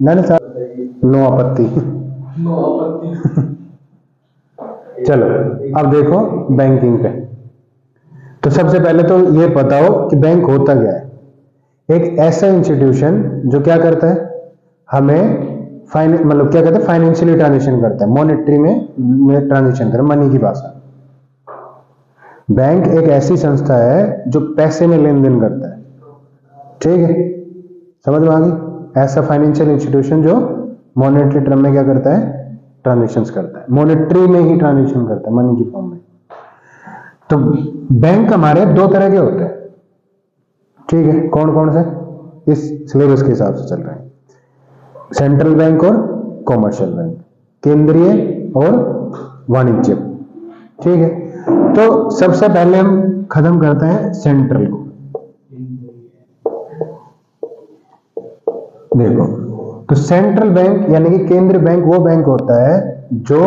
नहीं साहब, नो आपत्ति। चलो अब देखो बैंकिंग पे। तो सबसे पहले तो ये बताओ कि बैंक होता क्या है। एक ऐसा इंस्टीट्यूशन जो क्या करता है, हमें मतलब क्या कहते हैं, फाइनेंशियली ट्रांजेक्शन करता है, मॉनेटरी में ट्रांजेक्शन करे, मनी की भाषा। बैंक एक ऐसी संस्था है जो पैसे में लेन देन करता है, ठीक है, समझ में आ गई। ऐसा फाइनेंशियल इंस्टीट्यूशन जो मॉनेटरी टर्म में क्या करता है, ट्रांजेक्शन्स करता है, मॉनेटरी में ही ट्रांजेक्शन करता है, मनी की फॉर्म में। तो बैंक हमारे दो तरह के होते हैं, ठीक है, कौन कौन से, इस सिलेबस के हिसाब से चल रहे हैं। सेंट्रल बैंक और कॉमर्शियल बैंक, केंद्रीय और वाणिज्यिक, ठीक है। तो सबसे पहले हम खत्म करते हैं सेंट्रल को। देखो, तो सेंट्रल बैंक यानी कि केंद्रीय बैंक वो बैंक होता है जो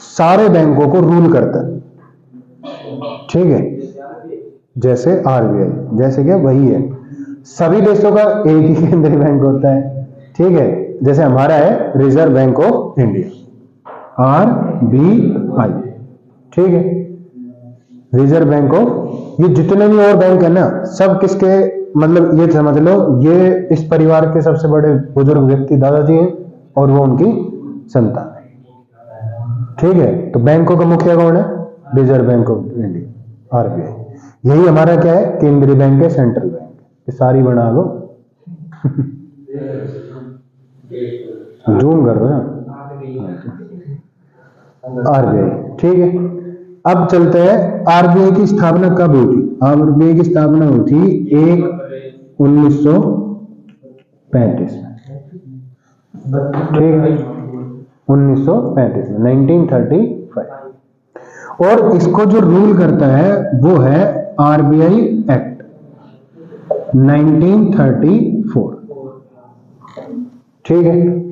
सारे बैंकों को रूल करता है, ठीक है, जैसे आरबीआई, जैसे क्या वही है। सभी देशों का एक ही केंद्रीय बैंक होता है, ठीक है, जैसे हमारा है reserve bank of India, RBI, ठीक है, रिजर्व बैंक ऑफ। ये जितने भी और बैंक है ना, सब किसके, मतलब ये समझ लो, ये इस परिवार के सबसे बड़े बुजुर्ग व्यक्ति दादाजी हैं और वो उनकी संतान है, ठीक है। तो बैंकों का मुखिया कौन है, reserve bank of India, RBI. यही हमारा क्या है, केंद्रीय बैंक है, सेंट्रल बैंक। ये सारी बना लो। जूम कर रहे हैं, आरबीआई, ठीक है। अब चलते हैं, आरबीआई की स्थापना कब हुई थी। आरबीआई की स्थापना हुई थी 1935 में, ठीक है, 1935 में, 1935। और इसको जो रूल करता है वो है आरबीआई एक्ट 1934, ठीक है।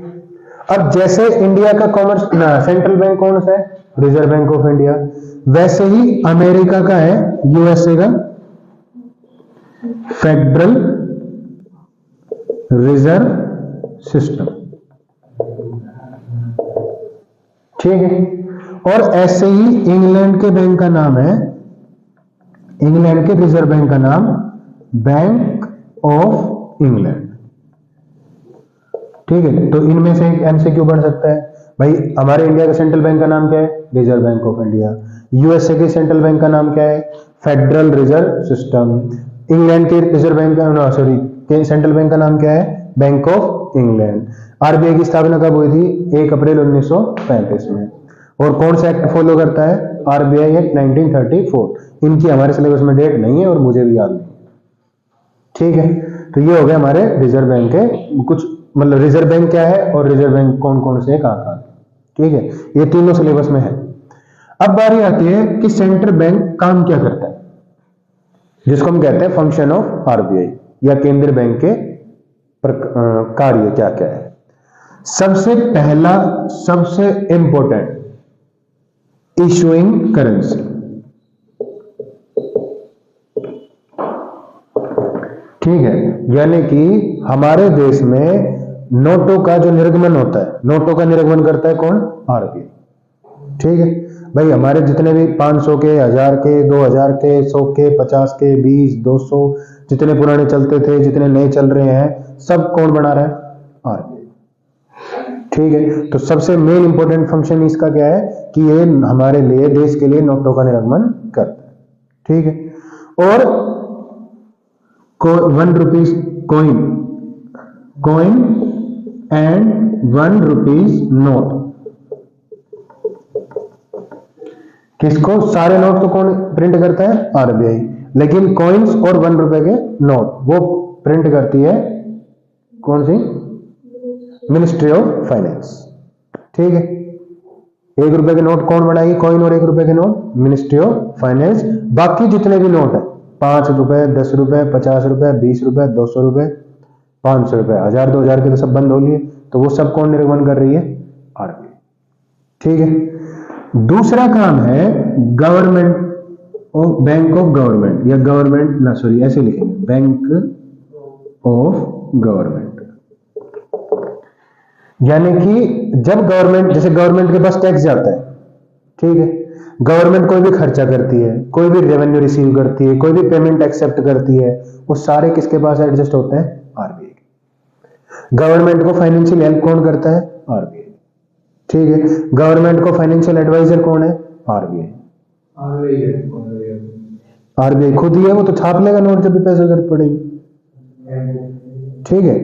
अब जैसे इंडिया का कॉमर्स सेंट्रल बैंक कौन सा है, रिजर्व बैंक ऑफ इंडिया, वैसे ही अमेरिका का है, यूएसए का फेडरल रिजर्व सिस्टम, ठीक है। और ऐसे ही इंग्लैंड के बैंक का नाम है, इंग्लैंड के रिजर्व बैंक का नाम बैंक ऑफ इंग्लैंड, ठीक है। तो इनमें से एक एमसीक्यू बन सकता है भाई, हमारे इंडिया का सेंट्रल बैंक का नाम क्या है, reserve bank of India. USA के सेंट्रल बैंक का नाम क्या है, फेडरल रिजर्व सिस्टम। इंग्लैंड के रिजर्व बैंक का, सॉरी, सेंट्रल बैंक का नाम क्या है, बैंक ऑफ इंग्लैंड। आरबीआई की स्थापना कब हुई थी, 1 अप्रैल 1935 में। और कौन सा एक्ट फॉलो करता है, आरबीआई एक्ट 1934। इनकी हमारे सिलेबस में डेट नहीं है और मुझे भी याद नहीं, ठीक है। तो ये हो गए हमारे रिजर्व बैंक के कुछ, मतलब रिजर्व बैंक क्या है और रिजर्व बैंक कौन कौन से कहां, ठीक है, ये तीनों सिलेबस में है। अब बारी आती है कि सेंट्रल बैंक काम क्या करता है, जिसको हम कहते हैं फंक्शन ऑफ आरबीआई या केंद्रीय बैंक के कार्य क्या क्या है। सबसे पहला, सबसे इंपॉर्टेंट, इशूइंग करेंसी, ठीक है। यानी कि हमारे देश में नोटों का जो निर्गमन होता है, नोटों का निर्गमन करता है कौन, आरबीआई, ठीक है। भाई हमारे जितने भी 500 के, 1000 के, 2000 के, 100 के, 50 के, 20, 200, जितने पुराने चलते थे, जितने नए चल रहे हैं, सब कौन बना रहा है, आरबीआई, ठीक है। तो सबसे मेन इंपॉर्टेंट फंक्शन इसका क्या है कि ये हमारे लिए, देश के लिए नोटों का निर्गमन करता है, ठीक है। और 1 rupees coin and 1 rupees note, किसको, सारे नोट तो कौन प्रिंट करता है, आरबीआई, लेकिन कॉइन्स और 1 रुपए के नोट वो प्रिंट करती है कौन सी, मिनिस्ट्री ऑफ फाइनेंस, ठीक है। 1 रुपए के नोट कौन बनाएगी, कॉइन और 1 रुपए के नोट, मिनिस्ट्री ऑफ फाइनेंस। बाकी जितने भी नोट है, 5 रुपए, 10 रुपए, 50 रुपए, 20 रुपए, 200 रुपए, 500 रुपए, 1000, 2000 के तो सब बंद हो लिए, तो वो सब कौन निर्गमन कर रही है, आरबीआई, ठीक है। दूसरा काम है government of, bank of government, या गवर्नमेंट ना, सॉरी ऐसे लिखेंगे, बैंक ऑफ गवर्नमेंट। यानी कि जब गवर्नमेंट, जैसे गवर्नमेंट के पास टैक्स जाता है, ठीक है, गवर्नमेंट कोई भी खर्चा करती है, कोई भी रेवेन्यू रिसीव करती है, कोई भी पेमेंट एक्सेप्ट करती है, वो सारे किसके पास एडजस्ट होते हैं? आरबीआई। गवर्नमेंट को फाइनेंशियल हेल्प कौन करता है? आरबीआई। ठीक है, गवर्नमेंट को फाइनेंशियल एडवाइजर कौन है? आरबीआई। आरबीआई खुद ही है, वो तो छाप लेगा नोट जब भी पैसे जरूरत पड़ेगी। ठीक है,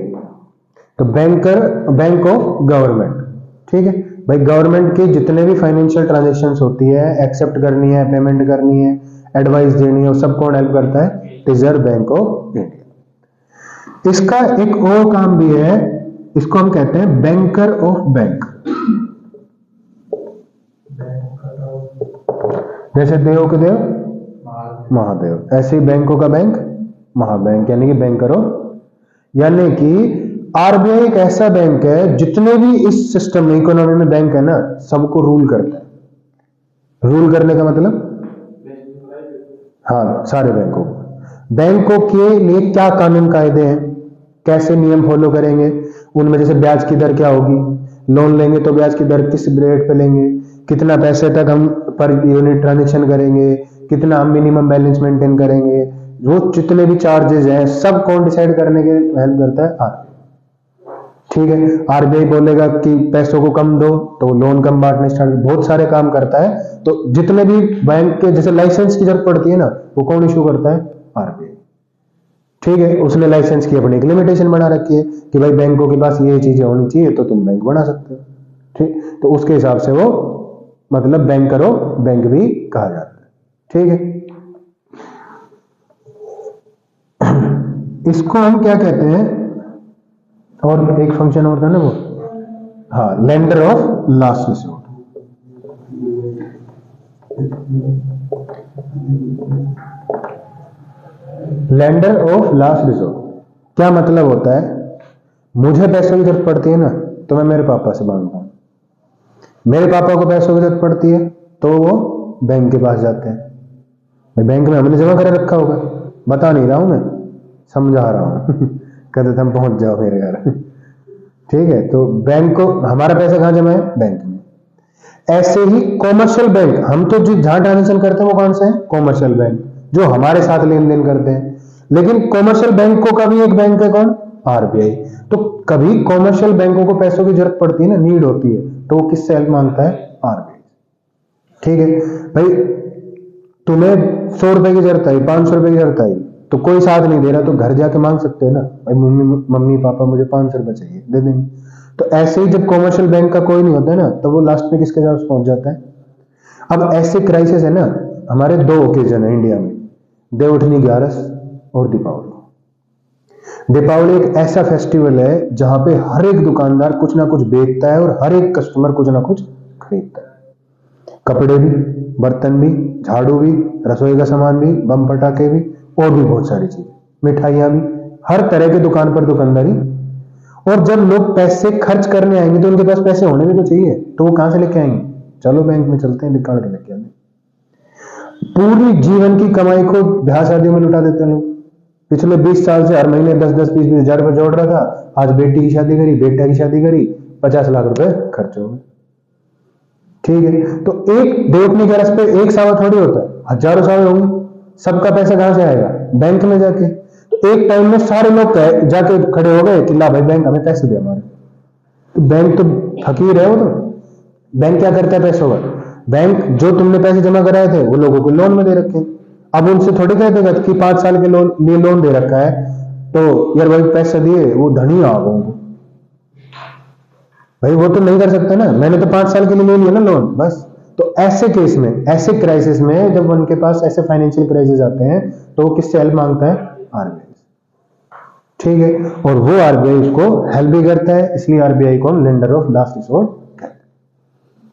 तो बैंकर, बैंक ऑफ गवर्नमेंट। ठीक है भाई, गवर्नमेंट की जितने भी फाइनेंशियल ट्रांजेक्शंस होती है, एक्सेप्ट करनी है, पेमेंट करनी है, एडवाइस देनी है, वो सब कौन हेल्प करता है? Reserve bank of India. इसका एक और काम भी है, इसको हम कहते हैं बैंकर ऑफ बैंक। जैसे देव के देव महादेव, ऐसे ही बैंकों का बैंक महाबैंक, यानी कि बैंकर ऑफ। यानी कि आरबीआई एक ऐसा बैंक है, जितने भी इस सिस्टम में, इकोनॉमी में बैंक है ना, सबको रूल करता है। रूल करने का मतलब, हाँ, सारे बैंकों को। बैंकों के लिए क्या कानून कायदे हैं, कैसे नियम फॉलो करेंगे, उनमें जैसे ब्याज की दर क्या होगी, लोन लेंगे तो ब्याज की दर किस रेट पे लेंगे, कितना पैसे तक हम पर यूनिट ट्रांजेक्शन करेंगे, कितना हम मिनिमम बैलेंस मेंटेन करेंगे, वो जितने भी चार्जेस हैं सब कौन डिसाइड करने के हेल्प करता है? आरबीआई। ठीक है, आरबीआई बोलेगा कि पैसों को कम दो तो लोन कम बांटने स्टार्ट, बहुत सारे काम करता है। तो जितने भी बैंक के जैसे लाइसेंस की जरूरत पड़ती है ना, वो कौन इशू करता है? आरबीआई। ठीक है, उसने लाइसेंस की अपनी एक लिमिटेशन बना रखी है कि भाई बैंकों के पास ये चीजें होनी चाहिए तो तुम बैंक बना सकते हो। ठीक, तो उसके हिसाब से वो मतलब बैंकर ऑफ बैंक भी कहा जाता है। ठीक है, इसको हम क्या कहते हैं, और एक फंक्शन और था ना वो, हाँ, lender of last resort. Lender of last resort क्या मतलब होता है? मुझे पैसों की जरूरत पड़ती है ना, तो मैं मेरे पापा से मांगता हूं। मेरे पापा को पैसों की जरूरत पड़ती है तो वो बैंक के पास जाते हैं। भाई बैंक में हमने जमा कर रखा होगा, बता नहीं रहा हूं मैं, समझा रहा हूं कहते थे हम पहुंच जाओ मेरे यार। ठीक है, तो बैंक को, हमारा पैसा कहां जमा है? बैंक में। ऐसे ही कॉमर्शियल बैंक, हम तो जो जहां ट्रांजेक्शन करते हैं वो कौन सा है? कॉमर्शियल बैंक, जो हमारे साथ लेन देन करते हैं। लेकिन कॉमर्शियल बैंकों का भी एक बैंक है, कौन? आरबीआई। तो कभी कॉमर्शियल बैंकों को पैसों की जरूरत पड़ती है ना, नीड होती है, तो वो किससे हेल्प मांगता है? आरबीआई। ठीक है भाई, तुम्हें 100 रुपए की जरूरत आई, 500 रुपए की जरूरत आई, तो कोई साथ नहीं दे रहा तो घर जाके मांग सकते हो ना, भाई मम्मी पापा मुझे 500 रुपए चाहिए, दे देंगे। तो ऐसे ही जब कॉमर्शियल बैंक का कोई नहीं होता है ना, तो वो लास्ट में किसके पास पहुंच जाता है? अब ऐसे क्राइसिस है ना, हमारे 2 ओकेजन है इंडिया में, देवउठनी ग्यारस और दीपावली। दीपावली एक ऐसा फेस्टिवल है जहां पे हर एक दुकानदार कुछ ना कुछ बेचता है और हर एक कस्टमर कुछ ना कुछ खरीदता है। कपड़े भी, बर्तन भी, झाड़ू भी, रसोई का सामान भी, बम पटाखे भी, और भी बहुत सारी चीजें, मिठाइयां भी, हर तरह के दुकान पर दुकानदारी। और जब लोग पैसे खर्च करने आएंगे तो उनके पास पैसे होने भी तो चाहिए, तो वो कहां से लेके आएंगे? चलो बैंक में चलते हैं, निकाल के लेके आते। पूरी जीवन की कमाई को ब्याह शादियों में लुटा देते हैं लोग। पिछले 20 साल से हर महीने 10-10, 20-20 हजार रुपए जोड़ रहा था, आज बेटी की शादी करी, बेटा की शादी करी, 50 लाख रुपए खर्च हो गए। ठीक है, तो एक देवउठनी ग्यारस पे एक सावा थोड़ी होता है, हजारों सावे होंगे। सबका पैसा कहां से आएगा? बैंक में जाके। तो एक टाइम में सारे लोग जाके खड़े हो गए कि ला भाई बैंक हमें पैसे दे हमारे। तो बैंक तो फकीर है, वो तो बैंक क्या करता है पैसों का? बैंक जो तुमने पैसे जमा कराए थे वो लोगों को लोन में दे रखे। अब उनसे थोड़ी कह देगा कि 5 साल के लिए लोन दे रखा है तो यार भाई पैसे दिए, वो धनी आ गए भाई, वो तो नहीं कर सकता ना, मैंने तो 5 साल के लिए ले लिया ना लोन, बस। तो ऐसे केस में, ऐसे क्राइसिस में, जब उनके पास ऐसे फाइनेंशियल क्राइसिस आते हैं तो वो किससे हेल्प मांगता है? आरबीआई। ठीक है, और वो आरबीआई उसको हेल्प भी करता है, इसलिए आरबीआई को हम लेंडर ऑफ लास्ट रिसोर्ट कहते हैं।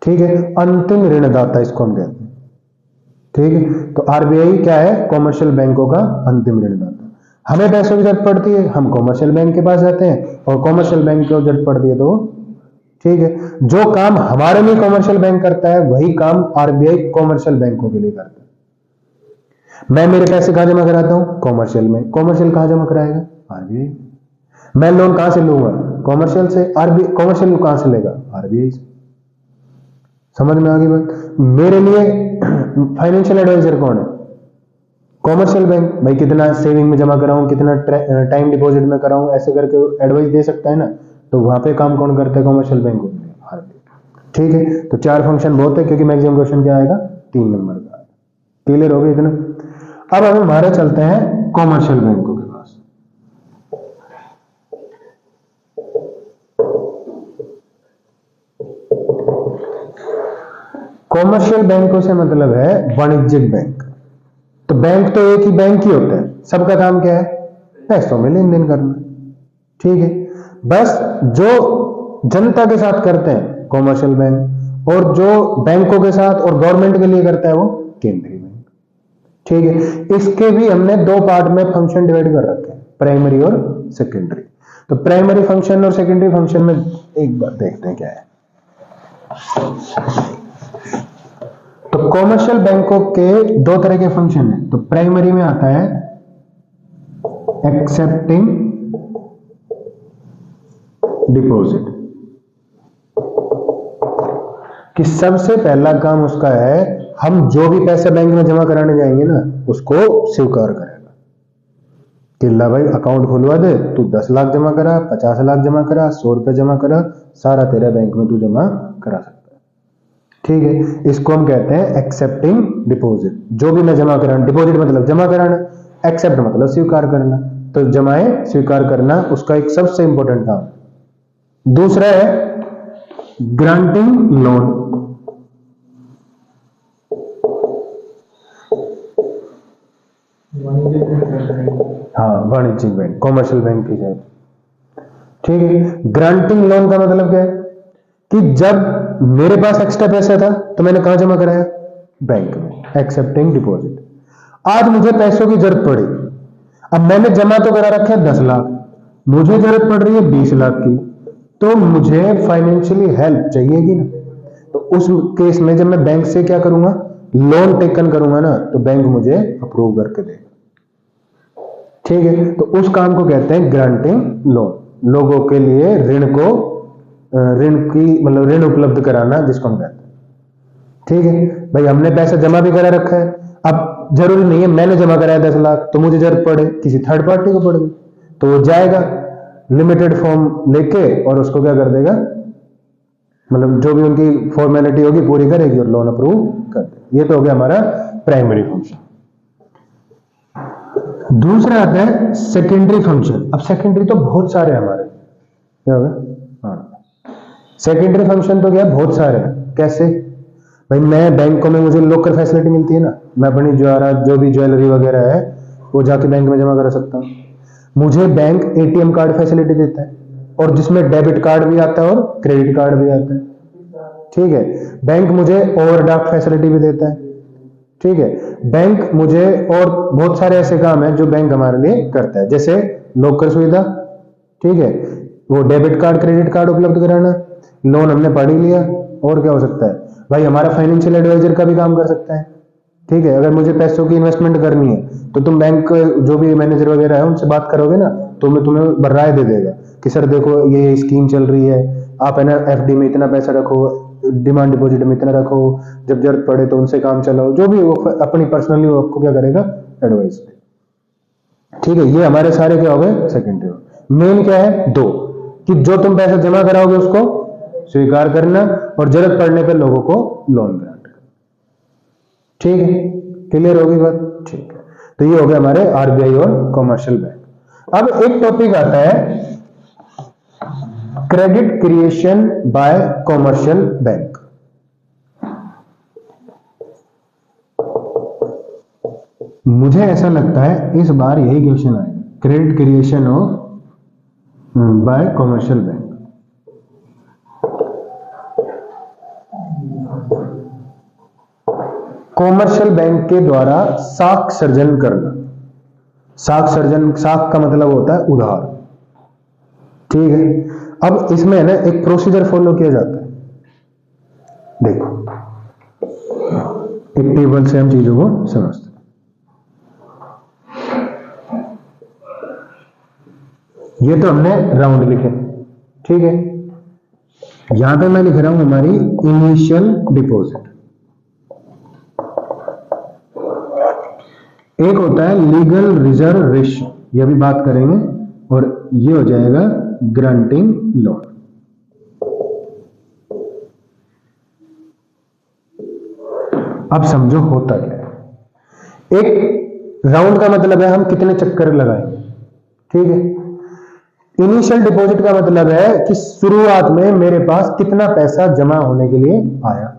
ठीक है, अंतिम ऋणदाता इसको हम कहते हैं। ठीक है, तो आरबीआई क्या है? कॉमर्शियल बैंकों का अंतिम ऋणदाता। हमें पैसों की जरूरत पड़ती है, हम कॉमर्शियल बैंक के पास जाते हैं, और कॉमर्शियल बैंक को जरूरत पड़ती है तो, ठीक है, जो काम हमारे लिए कॉमर्शियल बैंक करता है वही काम आरबीआई कॉमर्शियल बैंकों के लिए करता है। मैं मेरे पैसे कहां जमा कराता हूं? कॉमर्शियल में। कॉमर्शियल कहां जमा कराएगा? आरबीआई। मैं लोन कहां से लूंगा? कॉमर्शियल से। आरबीआई कॉमर्शियल कहां से लेगा? आरबीआई से। समझ में आ गई बात? मेरे लिए फाइनेंशियल एडवाइजर कौन है? Commercial bank. भाई कितना सेविंग में जमा कराऊं, कितना टाइम डिपॉजिट में कराऊं, ऐसे करके एडवाइस दे सकता है ना। तो वहां पे काम कौन करता है? कॉमर्शियल बैंक होते हैं, आरबीआई। ठीक है, तो 4 फंक्शन बहुत है, क्योंकि मैक्सिमम क्वेश्चन क्या आएगा? 3 नंबर का। क्लियर हो गया इतना? अब हम हमारे चलते हैं कॉमर्शियल बैंकों के पास। कॉमर्शियल बैंकों से मतलब है वाणिज्यिक बैंक। तो बैंक तो एक ही बैंक ही होता है, सबका काम क्या है? पैसों में लेन देन करना। ठीक है, बस जो जनता के साथ करते हैं कॉमर्शियल बैंक, और जो बैंकों के साथ और गवर्नमेंट के लिए करता है वो केंद्रीय बैंक। ठीक है, इसके भी हमने 2 पार्ट में फंक्शन डिवाइड कर रखे हैं, प्राइमरी और सेकेंडरी। तो प्राइमरी फंक्शन और सेकेंडरी फंक्शन में एक बार देखते हैं क्या है। तो कॉमर्शियल बैंकों के 2 तरह के फंक्शन है। तो प्राइमरी में आता है एक्सेप्टिंग डिपॉजिट, कि सबसे पहला काम उसका है, हम जो भी पैसे बैंक में जमा कराने जाएंगे ना, उसको स्वीकार करेगा कि ला भाई अकाउंट खुलवा दे, तू 10 लाख जमा करा, 50 लाख जमा करा, 100 रुपए जमा करा, सारा तेरे बैंक में तू जमा करा सकता है। ठीक है, इसको हम कहते हैं एक्सेप्टिंग डिपॉजिट। जो भी मैं जमा कराना, डिपॉजिट मतलब जमा कराना, एक्सेप्ट मतलब स्वीकार करना। तो जमाए स्वीकार करना उसका एक सबसे इंपॉर्टेंट काम। दूसरा है ग्रांटिंग लोन। हाँ, वाणिज्यिक बैंक, कॉमर्शियल बैंक की है। ठीक है, ग्रांटिंग लोन का मतलब क्या है? कि जब मेरे पास एक्स्ट्रा पैसा था तो मैंने कहां जमा कराया? बैंक में, एक्सेप्टिंग डिपॉजिट। आज मुझे पैसों की जरूरत पड़ी, अब मैंने जमा तो करा रखे 10 लाख, मुझे जरूरत पड़ रही है 20 लाख की, तो मुझे फाइनेंशियली हेल्प चाहिएगी ना। तो उस केस में जब मैं बैंक से क्या करूंगा? लोन टेकन करूंगा ना, तो बैंक मुझे अप्रूव करके देगा। ठीक है, तो उस काम को कहते हैं ग्रांटिंग लोन। लोगों के लिए ऋण को, ऋण की मतलब ऋण उपलब्ध कराना, जिसको हम कहते हैं। ठीक है भाई, हमने पैसा जमा भी करा रखा है, अब जरूरी नहीं है मैंने जमा कराया 10 लाख तो मुझे जरूरत पड़े किसी थर्ड पार्टी को पड़ गई, तो वो जाएगा लिमिटेड फॉर्म लेके और उसको क्या कर देगा, मतलब जो भी उनकी फॉर्मेलिटी होगी पूरी करेगी और लोन अप्रूव कर देगी। ये तो हो गया हमारा प्राइमरी फंक्शन। दूसरा आता है सेकेंडरी फंक्शन। अब सेकेंडरी तो बहुत सारे हमारे, क्या होगा? हाँ, सेकेंडरी फंक्शन तो क्या बहुत सारे हैं। कैसे भाई? मैं बैंकों में मुझे लॉकर फैसिलिटी मिलती है ना, मैं अपनी जो भी ज्वेलरी वगैरह है वो जाके बैंक में जमा करा सकता हूँ। मुझे बैंक एटीएम कार्ड फैसिलिटी देता है, और जिसमें डेबिट कार्ड भी आता है और क्रेडिट कार्ड भी आता है। ठीक है, बैंक मुझे ओवरड्राफ्ट फैसिलिटी भी देता है। ठीक है, बैंक मुझे, और बहुत सारे ऐसे काम है जो बैंक हमारे लिए करता है, जैसे लॉकर सुविधा। ठीक है, वो डेबिट कार्ड क्रेडिट कार्ड उपलब्ध कराना, लोन हमने पढ़ ही लिया। और क्या हो सकता है भाई? हमारा फाइनेंशियल एडवाइजर का भी काम कर सकता है। ठीक है, अगर मुझे पैसों की इन्वेस्टमेंट करनी है तो तुम बैंक जो भी मैनेजर वगैरह है उनसे बात करोगे ना, तो मैं तुम्हें राय दे देगा कि सर देखो ये स्कीम चल रही है, आप है ना एफडी में इतना पैसा रखो, डिमांड डिपॉजिट में इतना रखो, जब जरूरत पड़े तो उनसे काम चलाओ, जो भी वो अपनी पर्सनली वो आपको क्या करेगा? एडवाइस। ठीक है, ये हमारे सारे क्या हो गए? सेकेंडरी। मेन क्या है? 2, कि जो तुम पैसा जमा कराओगे उसको स्वीकार करना, और जरूरत पड़ने पर लोगों को लोन ग्रांट करना। ठीक है, क्लियर होगी बात? ठीक है, तो ये हो गया हमारे आरबीआई और कॉमर्शियल बैंक। अब एक टॉपिक आता है credit creation by commercial bank. मुझे ऐसा लगता है इस बार यही क्वेश्चन आएगा, credit creation of by commercial bank. Commercial bank के द्वारा साख सर्जन करना। साख सर्जन, साख का मतलब होता है उधार। ठीक है, अब इसमें ना एक प्रोसीजर फॉलो किया जाता है। देखो, एक टेबल से हम चीजों को समझते हैं। ये तो हमने राउंड लिखे, ठीक है। यहां पे मैं लिख रहा हूं हमारी इनिशियल डिपॉजिट। एक होता है लीगल रिजर्व रेशियो, ये भी बात करेंगे, और ये हो जाएगा ग्रांटिंग लोन। अब समझो होता क्या है। एक राउंड का मतलब है हम कितने चक्कर लगाएंगे, ठीक है। इनिशियल डिपॉजिट का मतलब है कि शुरुआत में मेरे पास कितना पैसा जमा होने के लिए आया।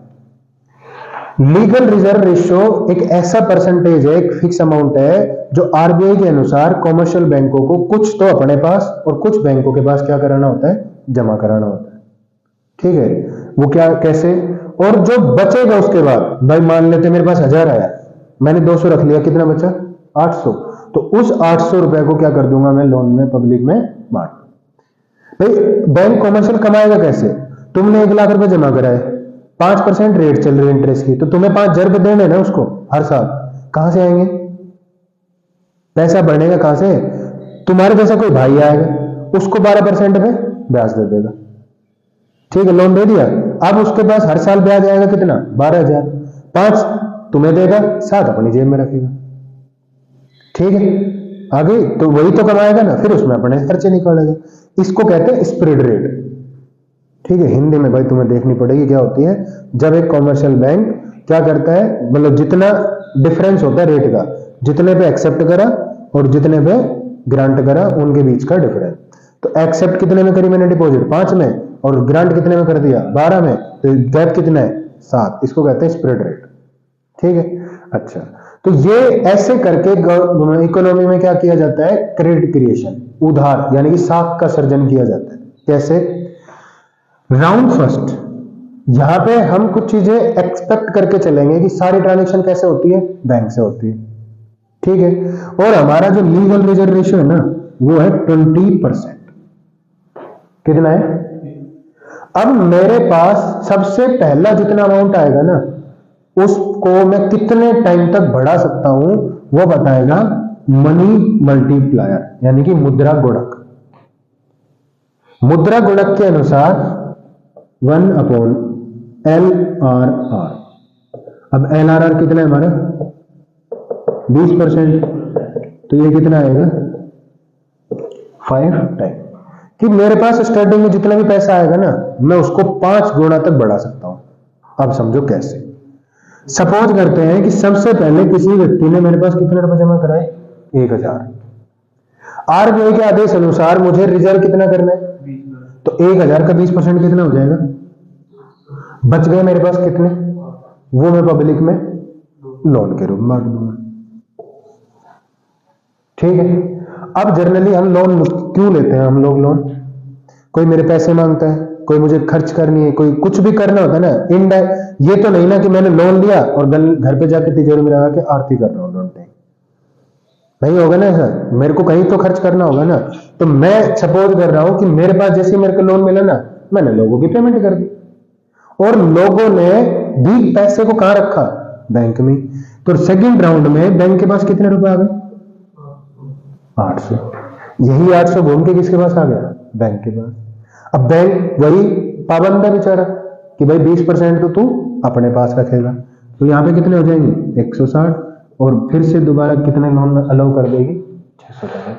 लीगल रिजर्व रेशियो एक ऐसा परसेंटेज है, एक फिक्स अमाउंट है, जो आरबीआई के अनुसार कॉमर्शियल बैंकों को कुछ तो अपने पास और कुछ बैंकों के पास क्या कराना होता है, जमा कराना होता है, ठीक है। वो क्या, कैसे, और जो बचेगा उसके बाद, भाई मान लेते मेरे पास 1000 आया, मैंने 200 रख लिया, कितना बचा 800, तो उस 800 रुपए को क्या कर दूंगा मैं, लोन में, पब्लिक में बांट। भाई बैंक कॉमर्शियल कमाएगा कैसे, तुमने 1 लाख रुपए जमा कराए, 5% रेट चल रही है इंटरेस्ट की, तो तुम्हें 5000 रुपए देने ना उसको हर साल, कहां से आएंगे, पैसा बढ़ेगा कहां से, तुम्हारे जैसा कोई भाई आएगा, उसको 12% पे ब्याज दे देगा, ठीक है, लोन दे दिया। अब उसके पास हर साल ब्याज आएगा कितना, 12000, 5 तुम्हें देगा, 7 अपनी जेब में रखेगा, ठीक है। आगे तो वही तो कमाएगा ना, फिर उसमें अपने खर्चे निकालेगा। इसको कहते हैं स्प्रेड रेट, ठीक है। हिंदी में भाई तुम्हें देखनी पड़ेगी क्या होती है, जब एक कॉमर्शियल बैंक क्या करता है, मतलब जितना डिफरेंस होता है रेट का, जितने पे एक्सेप्ट करा और जितने पे ग्रांट करा, उनके बीच का डिफरेंस। तो एक्सेप्ट कितने में करी मैंने डिपॉजिट, 5 में, और ग्रांट कितने में कर दिया, 12 में, तो गैप कितना है, 7। इसको कहते हैं स्प्रेड रेट, ठीक है। अच्छा, तो ये ऐसे करके इकोनॉमी में क्या किया जाता है, क्रेडिट क्रिएशन, उधार यानी कि साख का सर्जन किया जाता है। कैसे, राउंड फर्स्ट, यहां पे हम कुछ चीजें एक्सपेक्ट करके चलेंगे कि सारी ट्रांजेक्शन कैसे होती है, बैंक से होती है, ठीक है। और हमारा जो लीगल रिजर्व रेशियो है ना, वो है 20%। कितना है, अब मेरे पास सबसे पहला जितना अमाउंट आएगा ना, उसको मैं कितने टाइम तक बढ़ा सकता हूं, वो बताएगा मनी मल्टीप्लायर, यानी कि मुद्रा गुणक। मुद्रा गुणक के अनुसार 1/LRR। अब LRR कितना है हमारा, 20%, तो ये कितना आएगा, 5 टाइम। कि मेरे पास स्टार्टिंग में जितना भी पैसा आएगा ना, मैं उसको 5 गुना तक बढ़ा सकता हूं। अब समझो कैसे, सपोज करते हैं कि सबसे पहले किसी व्यक्ति ने मेरे पास कितने रुपए जमा कराए, 1000। आरबीआई के आदेश अनुसार मुझे रिजर्व कितना करना है, तो 1000 का 20% कितना हो जाएगा, बच गए मेरे पास कितने, वो मैं पब्लिक में लोन के रूप में बांट दूंगा, ठीक है। अब जनरली हम लोन क्यों लेते हैं, हम लोग लोन, कोई मेरे पैसे मांगता है, कोई मुझे खर्च करनी है, कोई कुछ भी करना होता है ना, इनडायरेक्ट। ये तो नहीं ना कि मैंने लोन लिया और घर पे जाके तिजोरी में लगा के आरती कर रहा हूं, लोन पे नहीं होगा ना सर, मेरे को कहीं तो खर्च करना होगा ना। तो मैं सपोज कर रहा हूं कि मेरे पास जैसे मेरे को लोन मिला ना, मैंने लोगों की पेमेंट कर दी, और लोगों ने भी पैसे को कहां रखा, बैंक में। तो सेकंड राउंड में बैंक के पास कितने रुपए आ गए, 800। यही 800 घूम के किसके पास आ गया, बैंक के पास। अब बैंक वही पाबंद है बेचारा कि भाई 20% तो तू अपने पास रखेगा, तो यहां पे कितने हो जाएंगे, 160, और फिर से दोबारा कितने लोन अलाउ कर देगी, 650।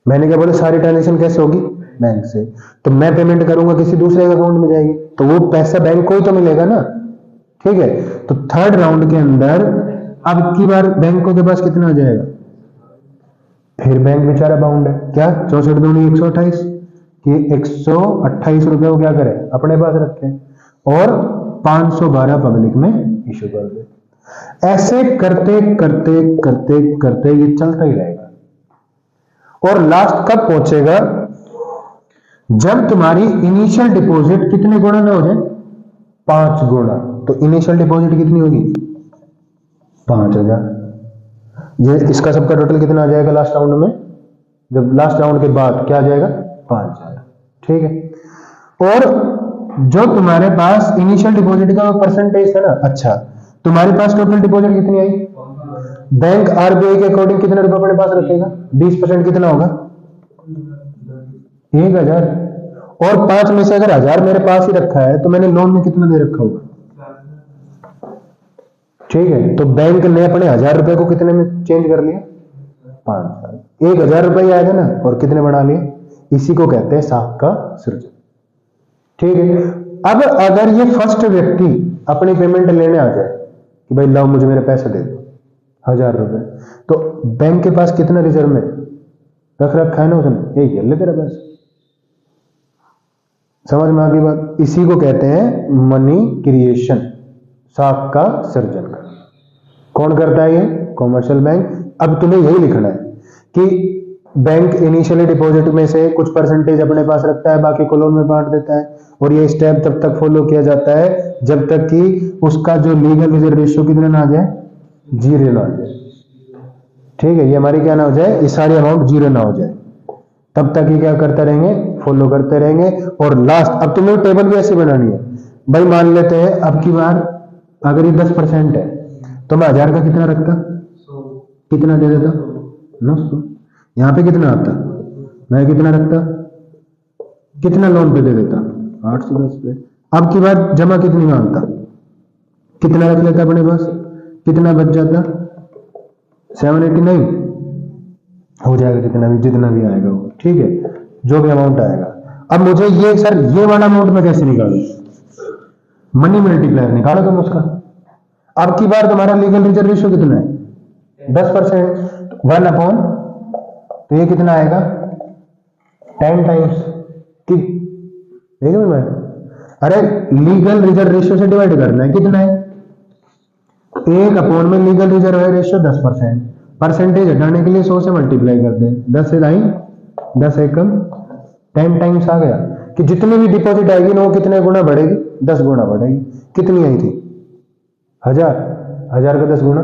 मैंने क्या बोला, सारी ट्रांजेक्शन कैसे होगी, बैंक से। तो मैं पेमेंट करूंगा किसी दूसरे अकाउंट में जाएगी, तो वो पैसा बैंक को ही तो मिलेगा ना, ठीक है। तो थर्ड राउंड के अंदर अब की बार बैंकों के पास कितना आ जाएगा, फिर बैंक बेचारा बाउंड है, क्या 64 दूनी 128, कि 128 रुपए को क्या करे, अपने पास रखे, और 512 पब्लिक में इशू कर दे। ऐसे करते करते करते करते ये चलता ही रहेगा, और लास्ट कब पहुंचेगा, जब तुम्हारी इनिशियल डिपॉजिट कितने गुना ना हो जाए, 5 गुना। तो इनिशियल डिपॉजिट कितनी होगी, 5000। ये इसका सबका टोटल कितना आ जाएगा लास्ट राउंड में, जब लास्ट राउंड के बाद क्या आ जाएगा, 5000, ठीक है। और जो तुम्हारे पास इनिशियल डिपॉजिट का परसेंटेज है ना, अच्छा, तुम्हारे पास टोटल डिपॉजिट कितनी आई, बैंक आरबीआई के अकॉर्डिंग कितने रुपए अपने पास रखेगा, 20% कितना होगा, 1000, और 5 में से अगर 1000 मेरे पास ही रखा है तो मैंने लोन में कितना दे रखा होगा? ठीक है, तो बैंक ने अपने 1000 रुपए को कितने में चेंज कर लिया? 5 साल। 1000 रुपए आएगा ना, और कितने बढ़ा लिए? इसी को कहते हैं साख का सृजन। ठीक है, अब अगर ये फर्स्ट व्यक्ति अपनी पेमेंट लेने आ जाए कि भाई लाओ मुझे मेरे पैसे दे दो 1000 रुपए, तो बैंक के पास कितना रिजर्व में रख रखा है ना उसने, ये ले तेरा पैसा। समझ में आ गई बात? इसी को कहते हैं मनी क्रिएशन, साख का सृजन का। कौन करता है ये? Commercial bank. अब तुम्हें यही लिखना है कि बैंक इनिशियली डिपॉजिट में से कुछ परसेंटेज अपने पास रखता है, बाकी को लोन में बांट देता है, और ये स्टेप तब तक फॉलो किया जाता है जब तक कि उसका जो लीगल रिजर्व रेशियो कितना ना आ जाए, 0 ना आ जाए। ठीक है, ये हमारी क्या ना हो जाए, ये सारी अमाउंट 0 ना हो जाए, तब तक ये क्या करते रहेंगे, फॉलो करते रहेंगे। और लास्ट, अब तुम्हें टेबल भी ऐसी बनानी है भाई। मान लेते हैं अब की बार अगर ये 10% है तो मैं 1000 का कितना रखता, कितना दे देता, 900। यहां पे कितना आता, मैं कितना रखता, कितना लोन पे दे देता, 810 पे। अब की बार जमा कितनी मांगता, कितना रख लेता अपने पास, कितना बच जाता, 789 हो जाएगा, जितना भी आएगा वो। ठीक है, जो भी अमाउंट आएगा। अब मुझे ये सर ये वाला अमाउंट में कैसे निकालू, मनी मल्टीप्लायर निकालो तुम उसका। अब की बार तुम्हारा लीगल रिजर्व रेशियो कितना है, 10%, 1 अपॉन, तो ये कितना आएगा, 10 टाइम्स कि, देखो मैं, अरे लीगल रिजर्व रेशियो से डिवाइड करना है, कितना है, 1 अपॉन में लीगल रिजर्व है रेशियो 10%, परसेंटेज हटाने के लिए 100 से मल्टीप्लाई कर दे, 10 से दाई 10 एकम 10 टाइम्स आ गया कि जितनी भी डिपॉजिट आएगी ना वो कितने गुना बढ़ेगी, 10 गुना बढ़ेगी। कितनी आई थी, 1000, 1000 का 10 गुना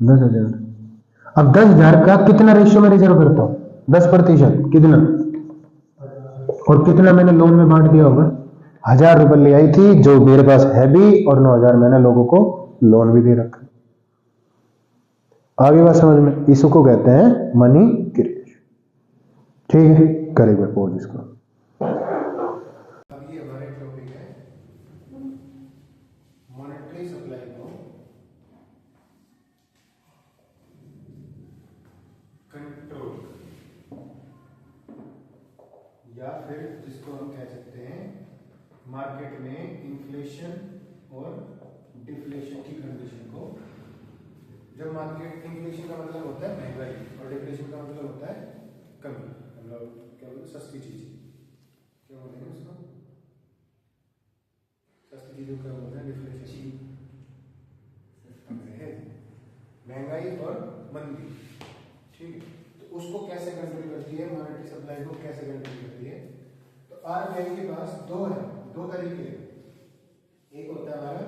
10,000। अब 10,000 का कितना रेशियो में रिजर्व करता हूं, 10%, कितना, और कितना मैंने लोन में बांट दिया होगा, 1000 रुपए ले आई थी जो मेरे पास है भी, और 9,000 मैंने लोगों को लोन भी दे रखा। आगे बात समझ में? इसको कहते हैं मनी क्रिएशन। ठीक है, करेंगे पोज इसको। अब ये हमारे टॉपिक है मॉनेटरी सप्लाई को कंट्रोल, या फिर जिसको हम कह सकते हैं मार्केट में इन्फ्लेशन और डिफ्लेशन की कंडीशन को। जब मार्केट इन्फ्लेशन का मतलब होता है महंगाई, और डिफ्लेशन का मतलब होता है कमी, मतलब क्या बोलते हैं, सस्ती चीज, क्या बोलते हैं उसको, सस्ती चीजों का बोलते हैं डिफ्लेशन, महंगाई और मंदी। ठीक है, तो उसको कैसे कंट्रोल करती है मॉनेटरी सप्लाई को, कैसे कंट्रोल करती है? तो आरबीआई के पास दो तरीके हैं। एक होता है हमारा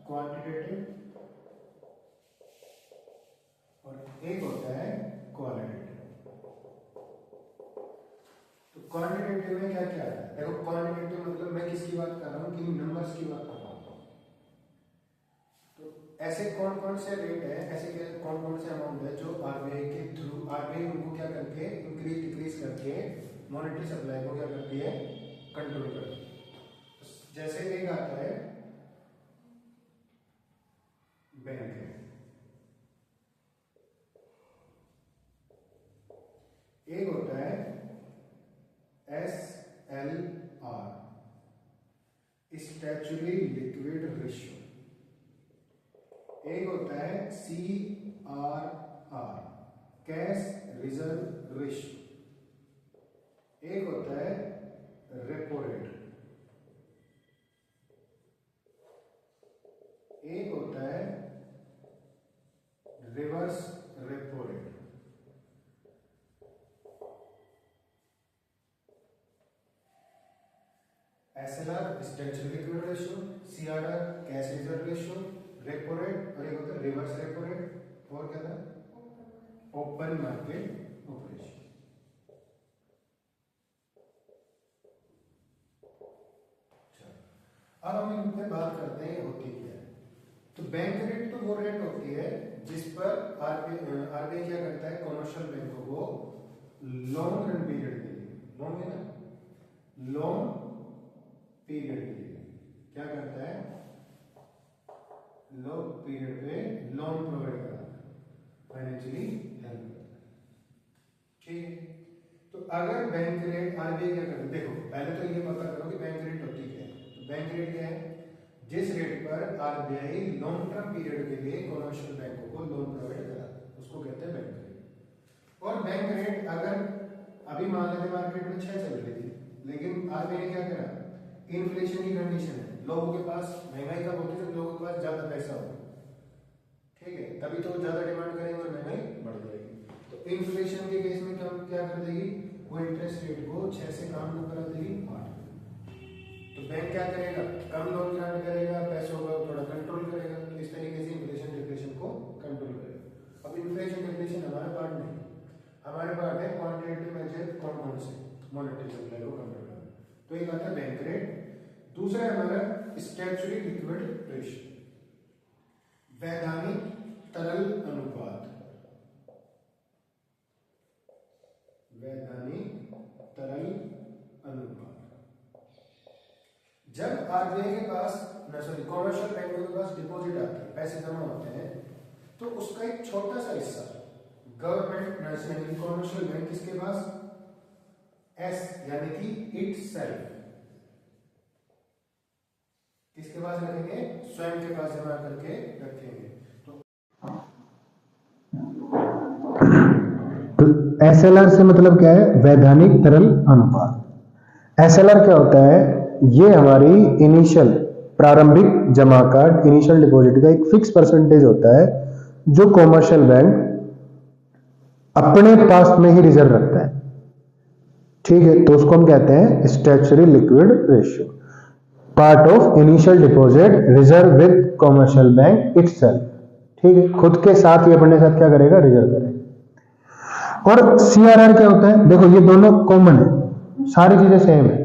क्वांटिटेटिव और एक होता है क्वालिटेटिव। तो क्वांटिटेटिव में क्या क्या है, देखो क्वांटिटेटिव मतलब मैं किसकी बात कर रहा हूं, किन नंबर्स की बात कर रहा हूं। तो ऐसे कौन कौन से रेट है, ऐसे कौन कौन से अमाउंट है जो आरबीआई के थ्रू, आरबीआई उनको क्या करके इंक्रीज डिक्रीज करके मॉनेटरी सप्लाई को क्या करती है, कंट्रोल करती है। जैसे एक आता है बैंक, एक होता है SLR, स्टैच्यूटरी लिक्विड रेशियो, एक होता है CRR, कैश रिजर्व रेशियो, एक होता है रेपो रेट, एक होता है reverse repo rate. SLR statutory liquid ratio, CRR cash reserve ratio, repo rate, और एक होता है रिवर्स रेपो रेट, और क्या था, ओपन मार्केट ऑपरेशन। अब हम इन पे बात करते हैं होती क्या है। तो बैंक रेट तो वो रेट होती है जिस पर आरबीआई क्या करता है, कमर्शियल बैंकों को लॉन्ग रन पीरियड के लिए, लॉन्ग है ना, लॉन्ग पीरियड के लिए क्या करता है, लॉन्ग पीरियड पे लोन प्रोवाइड कराता है, फाइनेंशियली हेल्प करता है। ठीक है, तो अगर बैंक रेट, आरबीआई क्या करता है, देखो पहले तो ये पता करो कि बैंक रेट होती क्या है। तो बैंक रेट क्या है, जिस रेट पर आरबीआई लॉन्ग टर्म पीरियड के लिए कमर्शियल बैंकों को लोन प्रोवाइड कराता है उसको कहते हैं बैंक रेट। और बैंक रेट अगर अभी मान लेते मार्केट में 6 चल रही थी, लेकिन आरबीआई ने क्या करा, इन्फ्लेशन की कंडीशन है, लोगों के पास महंगाई कब होती है, जब लोगों के पास ज्यादा पैसा होगा, ठीक है, तभी तो ज्यादा डिमांड करेंगे और महंगाई बढ़ जाएगी। तो इन्फ्लेशन के केस में क्या कर देगी, वो इंटरेस्ट रेट को 6 से काम न करा देगी 8। तो बैंक क्या करेगा, कम लोन ग्रांट करेगा, पैसों को थोड़ा कंट्रोल करेगा, इस तरीके से इन्फ्लेशन डिप्रेशन को कंट्रोल करेगा। अब इन्फ्लेशन डिप्रेशन हमारे पार्ट नहीं, हमारे पार्ट है क्वांटिटेटिव मेजर, कौन कौन से मॉनेटरी सप्लाई को कंट्रोल करना। तो एक आता है बैंक रेट, दूसरा है हमारा स्टैट्यूटरी लिक्विड रेशियो, वैधानिक तरल अनुपात, वैधानिक तरल अनुपात। जब आरबीआई के पास, कॉमर्शियल बैंकों के पास डिपॉजिट आते हैं, पैसे जमा होते हैं, तो उसका एक छोटा सा हिस्सा गवर्नमेंट नेशनल कॉमर्शियल बैंक किसके पास, एस यानी कि इट सेल्फ, किसके पास रखेंगे, स्वयं के पास जमा करके रखेंगे। तो एसएलआर से मतलब क्या है, वैधानिक तरल अनुपात। एसएलआर क्या होता है, ये हमारी इनिशियल प्रारंभिक जमा का, इनिशियल डिपॉजिट का एक फिक्स परसेंटेज होता है जो कॉमर्शियल बैंक अपने पास में ही रिजर्व रखता है। ठीक है, तो उसको हम कहते हैं statutory liquid ratio, part of initial deposit reserve with commercial bank itself. ठीक है, खुद के साथ ही अपने साथ क्या करेगा, रिजर्व करेगा। और सीआरआर क्या होता है, देखो ये दोनों कॉमन है, सारी चीजें सेम है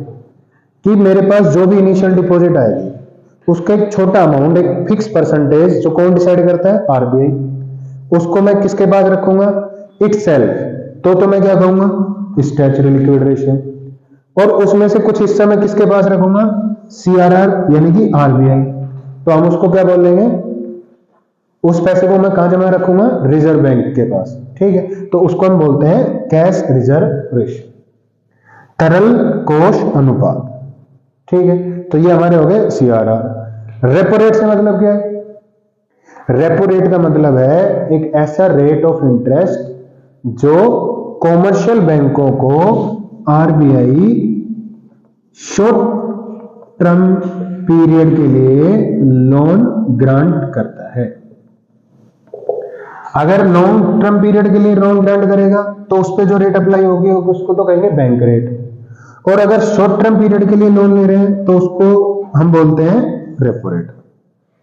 कि मेरे पास जो भी इनिशियल डिपॉजिट आएगी उसका एक छोटा अमाउंट, एक फिक्स परसेंटेज जो कौन डिसाइड करता है, आरबीआई, उसको मैं किसके पास रखूंगा, इटसेल्फ। तो मैं क्या कहूंगा, स्टैट्यूटरी लिक्विड रेशियो। और उसमें से कुछ हिस्सा मैं किसके पास रखूंगा, सीआरआर यानी कि आरबीआई। तो हम उसको क्या बोलेंगे, उस पैसे को मैं कहां जमा रखूंगा, रिजर्व बैंक के पास। ठीक है, तो उसको हम बोलते हैं कैश रिजर्व रेशियो, तरल कोष अनुपात। ठीक है, तो ये हमारे हो गए सीआरआर। रेपो रेट से मतलब क्या है, रेपो रेट का मतलब है एक ऐसा रेट ऑफ इंटरेस्ट जो कॉमर्शियल बैंकों को आरबीआई शॉर्ट टर्म पीरियड के लिए लोन ग्रांट करता है। अगर लॉन्ग टर्म पीरियड के लिए लोन ग्रांट करेगा तो उस पर जो रेट अप्लाई होगी उसको तो कहेंगे बैंक रेट। और अगर शॉर्ट टर्म पीरियड के लिए लोन ले रहे हैं तो उसको हम बोलते हैं रेपो रेट।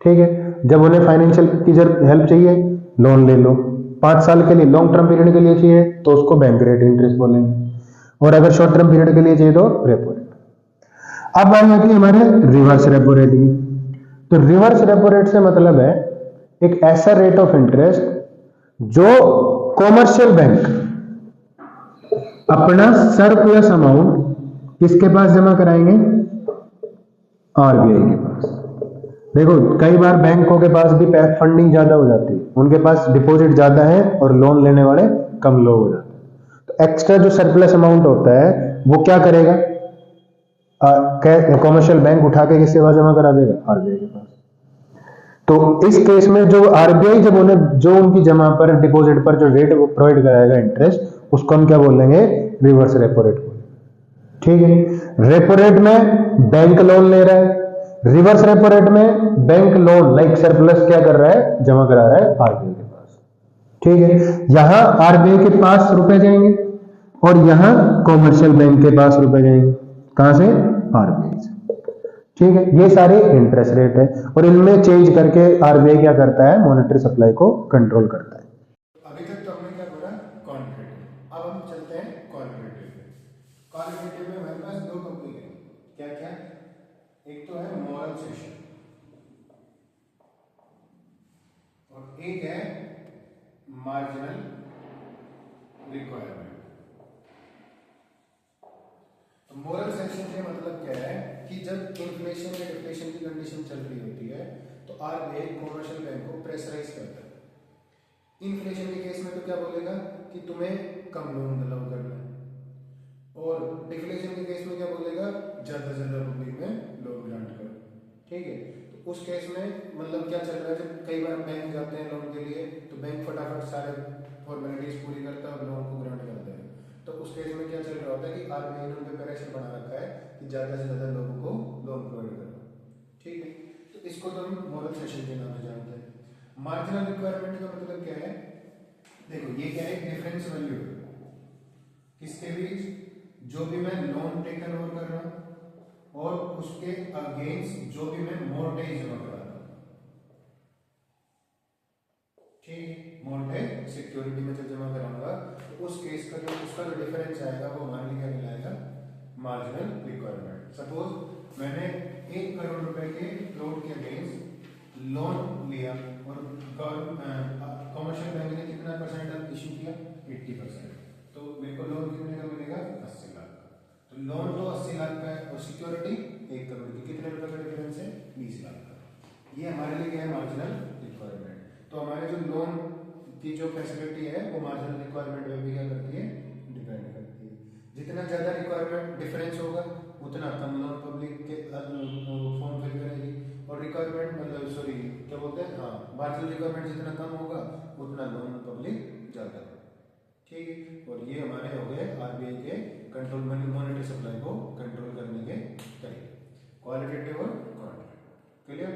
ठीक है, जब उन्हें फाइनेंशियल की हेल्प चाहिए, लोन ले लो, 5 साल के लिए लॉन्ग टर्म पीरियड के लिए चाहिए तो उसको बैंक रेट इंटरेस्ट बोलेंगे, और अगर शॉर्ट टर्म पीरियड के लिए चाहिए तो रेपो रेट। अब बात आती है हमारे रिवर्स रेपो रेट की। तो रिवर्स रेपो रेट से मतलब है एक ऐसा रेट ऑफ इंटरेस्ट जो कॉमर्शियल बैंक अपना सरप्लस अमाउंट किसके पास जमा कराएंगे, आरबीआई के पास। देखो कई बार बैंकों के पास भी फंडिंग ज्यादा हो जाती है, उनके पास डिपॉजिट ज्यादा है और लोन लेने वाले कम लोग हो जाते हैं, तो एक्स्ट्रा जो सरप्लस अमाउंट होता है वो क्या करेगा, कॉमर्शियल बैंक उठा के किसके पास जमा करा देगा, आरबीआई के पास। तो इस केस में जो आरबीआई जब उन्हें जो उनकी जमा पर, डिपॉजिट पर जो रेट प्रोवाइड कराएगा इंटरेस्ट, उसको हम क्या बोलेंगे, रिवर्स रेपो रेट बोलेंगे। ठीक है, रेपो रेट में बैंक लोन ले रहा है, रिवर्स रेपो रेट में बैंक लोन लाइक सरप्लस क्या कर रहा है, जमा करा रहा है आरबीआई के पास। ठीक है, यहां आरबीआई के पास रुपए जाएंगे और यहां कॉमर्शियल बैंक के पास रुपए जाएंगे, कहां से, आरबीआई से। ठीक है, ये सारे इंटरेस्ट रेट है और इनमें चेंज करके आरबीआई क्या करता है, मॉनेटरी सप्लाई को कंट्रोल करता है। अभी तक तो हमने क्या बोला, क्वांटिटेटिव, अब हम चलते हैं क्वालिटेटिव में। क्वालिटेटिव में हमारे पास 2 टॉपिक है, क्या क्या, एक तो है मॉरल सेशन और एक है मार्जिनल रिक्वायरमेंट। मोरल सैंक्शन का मतलब क्या है कि जब इन्फ्लेशन या डिफ्लेशन की कंडीशन चल रही होती है तो आरबीआई कमर्शियल बैंक को प्रेशराइज करता है। इन्फ्लेशन के केस में तो क्या बोलेगा कि तुम्हें कम लोन अलाउ करना है, और डिफ्लेशन के केस में क्या बोलेगा, ज्यादा से ज्यादा पब्लिक में लोन ग्रांट करो। ठीक है, तो उस केस में मतलब क्या चल रहा है, जब कई बार बैंक जाते हैं लोन के लिए तो बैंक फटाफट सारे फॉर्मेलिटीज पूरी करता है और लोन को ग्रांट करता है। तो उस केस में क्या चल रहा होता है कि आरबीआई ने उन पे प्रेशर बना रखा है कि ज्यादा से ज्यादा लोगों को लोन प्रोवाइड करो। ठीक है, तो इसको तो हम मॉरल सेशन के नाम से जानते हैं। मार्जिनल रिक्वायरमेंट का मतलब क्या है, देखो ये क्या है, डिफरेंस वैल्यू किसके बीच, जो भी मैं लोन टेकन ओवर कर रहा हूं और उसके अगेंस्ट जो भी मैं मॉर्गेज जमा करा रहा हूं। ठीक है, मॉर्गेज सिक्योरिटी में जब जमा कराऊंगा तो उस केस का जो उसका जो डिफरेंस आएगा वो हमारे लिए क्या कहलाएगा, मार्जिनल रिक्वायरमेंट। सपोज मैंने 1 करोड़ रुपए के प्लॉट के अगेंस्ट लोन लिया और कमर्शियल बैंक ने कितना परसेंट इशू किया, 80%, तो मेरे को लोन कितने का मिलेगा, 80 लाख का। तो लोन तो 80 लाख का है और सिक्योरिटी 1 करोड़ की, कितने रुपए का डिफरेंस है, 20 लाख का। ये हमारे लिए क्या है, मार्जिनल रिक्वायरमेंट। तो हमारे जो लोन की जो फैसिलिटी है वो मार्जिनल रिक्वायरमेंट में भी क्या करती है, डिपेंड करती है। जितना ज्यादा रिक्वायरमेंट डिफरेंस होगा उतना कम लोन पब्लिक के फॉर्म फिल करेगी, और रिक्वायरमेंट मतलब सॉरी क्या बोलते हैं, हाँ, मार्जिनल रिक्वायरमेंट जितना कम होगा उतना लोन पब्लिक ज्यादा होगा। ठीक है, और ये हमारे हो गए आरबीआई के कंट्रोल मॉनेटरी सप्लाई को कंट्रोल करने के तरीके, क्वालिटेटिव और क्वांटिटेटिव। क्लियर।